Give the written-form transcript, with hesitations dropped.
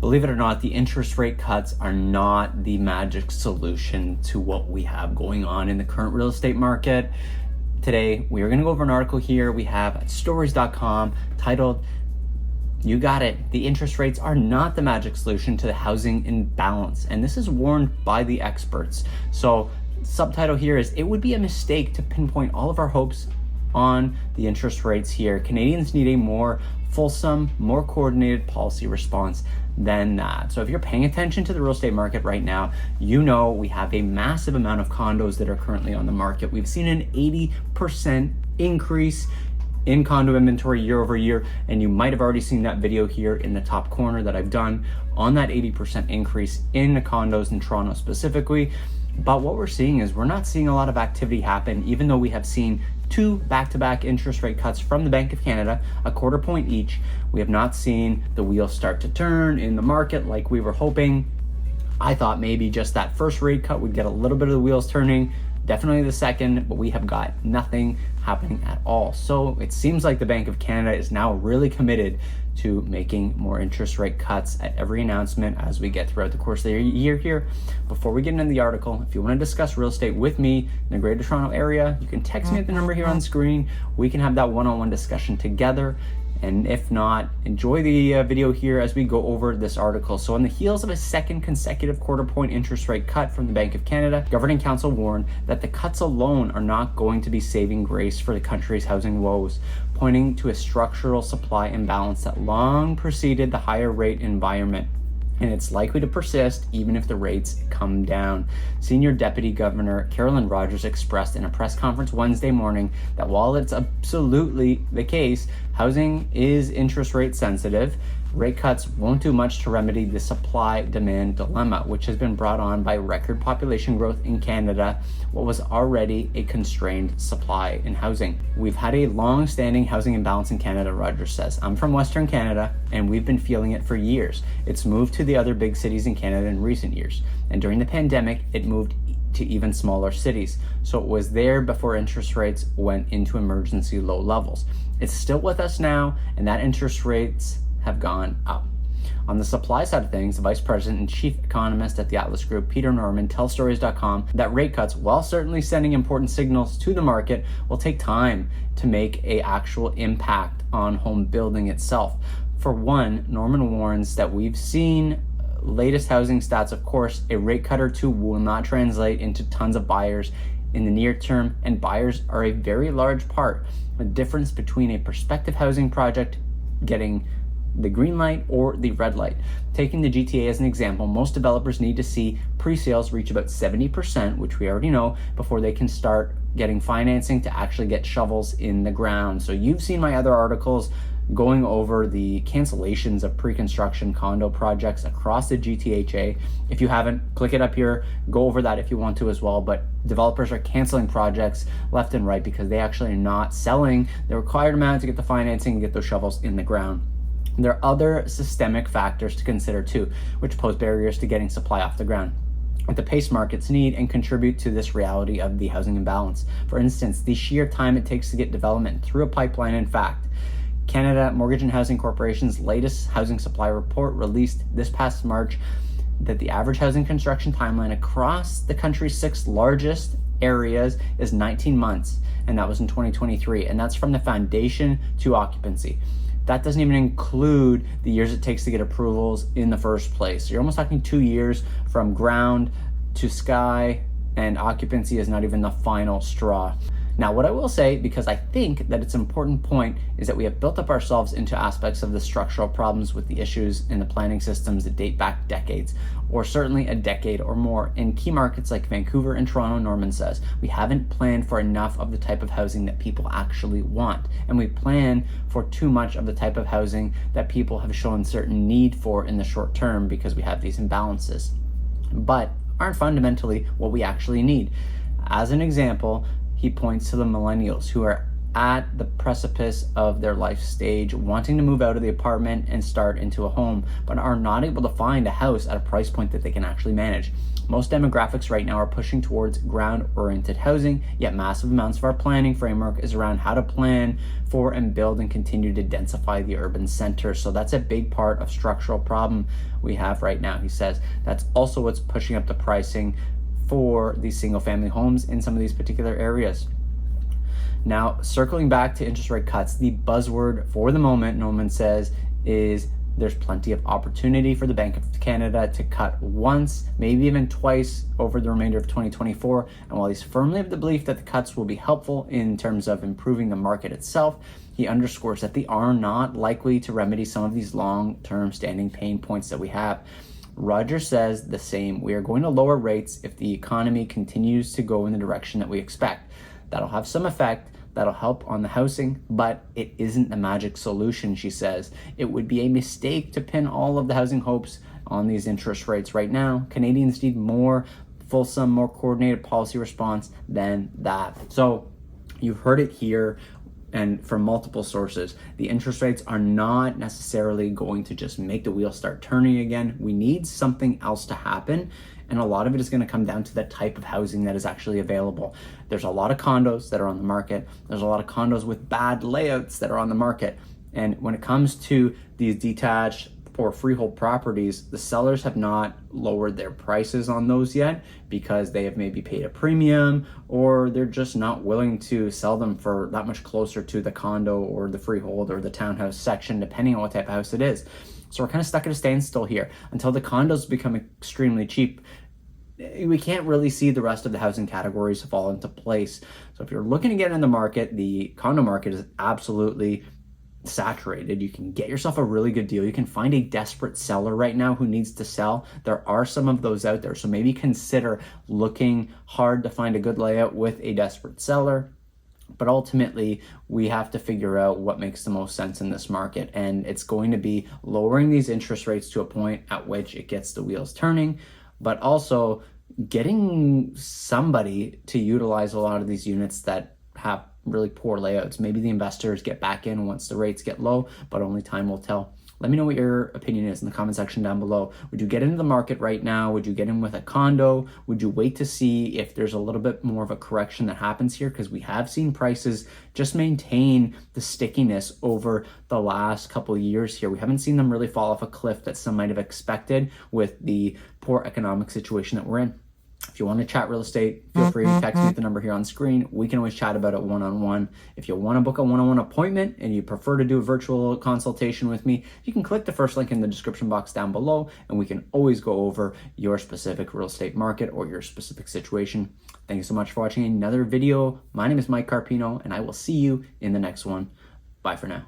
Believe it or not, the interest rate cuts are not the magic solution to what we have going on in the current real estate market. Today, we are going to go over an article here we have at stories.com titled, "You got it, the interest rates are not the magic solution to the housing imbalance." And this is warned by the experts. So subtitle here is, "It would be a mistake to pinpoint all of our hopes on the interest rates here. Canadians need a more fulsome, more coordinated policy response than that." So if you're paying attention to the real estate market right now, you know we have a massive amount of condos that are currently on the market. We've seen an 80% increase in condo inventory year over year, and you might have already seen that video here in the top corner that I've done on that 80% increase in the condos in Toronto specifically. But what we're seeing is we're not seeing a lot of activity happen, even though we have seen 2 back-to-back interest rate cuts from the Bank of Canada, a quarter point each. We have not seen the wheels start to turn in the market like we were hoping. I thought maybe just that first rate cut would get a little bit of the wheels turning, definitely the second, but we have got nothing happening at all. So it seems like the Bank of Canada is now really committed to making more interest rate cuts at every announcement as we get throughout the course of the year here. Before we get into the article, if you want to discuss real estate with me in the Greater Toronto area, you can text me at the number here on the screen. We can have that one-on-one discussion together. And if not, enjoy the video here as we go over this article. So on the heels of a second consecutive quarter point interest rate cut from the Bank of Canada, Governing Council warned that the cuts alone are not going to be saving grace for the country's housing woes, pointing to a structural supply imbalance that long preceded the higher rate environment. And it's likely to persist even if the rates come down. Senior Deputy Governor Carolyn Rogers expressed in a press conference Wednesday morning that while it's absolutely the case, housing is interest rate sensitive, rate cuts won't do much to remedy the supply-demand dilemma, which has been brought on by record population growth in Canada, what was already a constrained supply in housing. "We've had a long-standing housing imbalance in Canada," Rogers says. "I'm from Western Canada, and we've been feeling it for years. It's moved to the other big cities in Canada in recent years, and during the pandemic, it moved to even smaller cities. So it was there before interest rates went into emergency low levels. It's still with us now, and that interest rates have gone up." On the supply side of things, the Vice President and Chief Economist at the Atlas Group, Peter Norman, tells Stories.com that rate cuts, while certainly sending important signals to the market, will take time to make an actual impact on home building itself. For one, Norman warns that we've seen latest housing stats. Of course, a rate cut or two will not translate into tons of buyers in the near term, and buyers are a very large part. The difference between a prospective housing project getting the green light or the red light. Taking the GTA as an example, most developers need to see pre-sales reach about 70%, which we already know, before they can start getting financing to actually get shovels in the ground. So you've seen my other articles going over the cancellations of pre-construction condo projects across the GTHA. If you haven't, click it up here, go over that if you want to as well. But developers are canceling projects left and right because they actually are not selling the required amount to get the financing and get those shovels in the ground. There are other systemic factors to consider too, which pose barriers to getting supply off the ground at the pace markets need and contribute to this reality of the housing imbalance. For instance, the sheer time it takes to get development through a pipeline. In fact, Canada Mortgage and Housing Corporation's latest housing supply report released this past March that the average housing construction timeline across the country's 6 largest areas is 19 months, and that was in 2023, and that's from the foundation to occupancy. That doesn't even include the years it takes to get approvals in the first place. So you're almost talking 2 years from ground to sky, and occupancy is not even the final straw. Now, what I will say, because I think that it's an important point, is that we have built up ourselves into aspects of the structural problems with the issues in the planning systems that date back decades, or certainly a decade or more. In key markets like Vancouver and Toronto, Norman says, we haven't planned for enough of the type of housing that people actually want, and we plan for too much of the type of housing that people have shown certain need for in the short term because we have these imbalances, but aren't fundamentally what we actually need. As an example, he points to the millennials who are at the precipice of their life stage, wanting to move out of the apartment and start into a home, but are not able to find a house at a price point that they can actually manage. Most demographics right now are pushing towards ground-oriented housing, yet massive amounts of our planning framework is around how to plan for and build and continue to densify the urban center. So that's a big part of structural problem we have right now, he says. That's also what's pushing up the pricing for these single-family homes in some of these particular areas. Now, circling back to interest rate cuts, the buzzword for the moment, Norman says, is there's plenty of opportunity for the Bank of Canada to cut once, maybe even twice over the remainder of 2024. And while he's firmly of the belief that the cuts will be helpful in terms of improving the market itself, he underscores that they are not likely to remedy some of these long-term standing pain points that we have. Roger says the same. We are going to lower rates if the economy continues to go in the direction that we expect. That'll have some effect. That'll help on the housing, but it isn't the magic solution, she says. It would be a mistake to pin all of the housing hopes on these interest rates right now. Canadians need more fulsome, more coordinated policy response than that. So you've heard it here and from multiple sources. The interest rates are not necessarily going to just make the wheel start turning again. We need something else to happen. And a lot of it is going to come down to the type of housing that is actually available. There's a lot of condos that are on the market. There's a lot of condos with bad layouts that are on the market. And when it comes to these detached or freehold properties, the sellers have not lowered their prices on those yet because they have maybe paid a premium, or they're just not willing to sell them for that much closer to the condo or the freehold or the townhouse section, depending on what type of house it is. So we're kind of stuck at a standstill here until the condos become extremely cheap. We can't really see the rest of the housing categories fall into place. So if you're looking to get in the market, the condo market is absolutely saturated. You can get yourself a really good deal. You can find a desperate seller right now who needs to sell. There are some of those out there. So maybe consider looking hard to find a good layout with a desperate seller. But ultimately, we have to figure out what makes the most sense in this market. And it's going to be lowering these interest rates to a point at which it gets the wheels turning, but also getting somebody to utilize a lot of these units that have really poor layouts. Maybe the investors get back in once the rates get low, but only time will tell. Let me know what your opinion is in the comment section down below. Would you get into the market right now? Would you get in with a condo? Would you wait to see if there's a little bit more of a correction that happens here? Because we have seen prices just maintain the stickiness over the last couple of years here. We haven't seen them really fall off a cliff that some might have expected with the poor economic situation that we're in. If you want to chat real estate, feel free to text me at the number here on screen. We can always chat about it one-on-one. If you want to book a one-on-one appointment and you prefer to do a virtual consultation with me, you can click the first link in the description box down below, and we can always go over your specific real estate market or your specific situation. Thank you so much for watching another video. My name is Mike Carpino, and I will see you in the next one. Bye for now.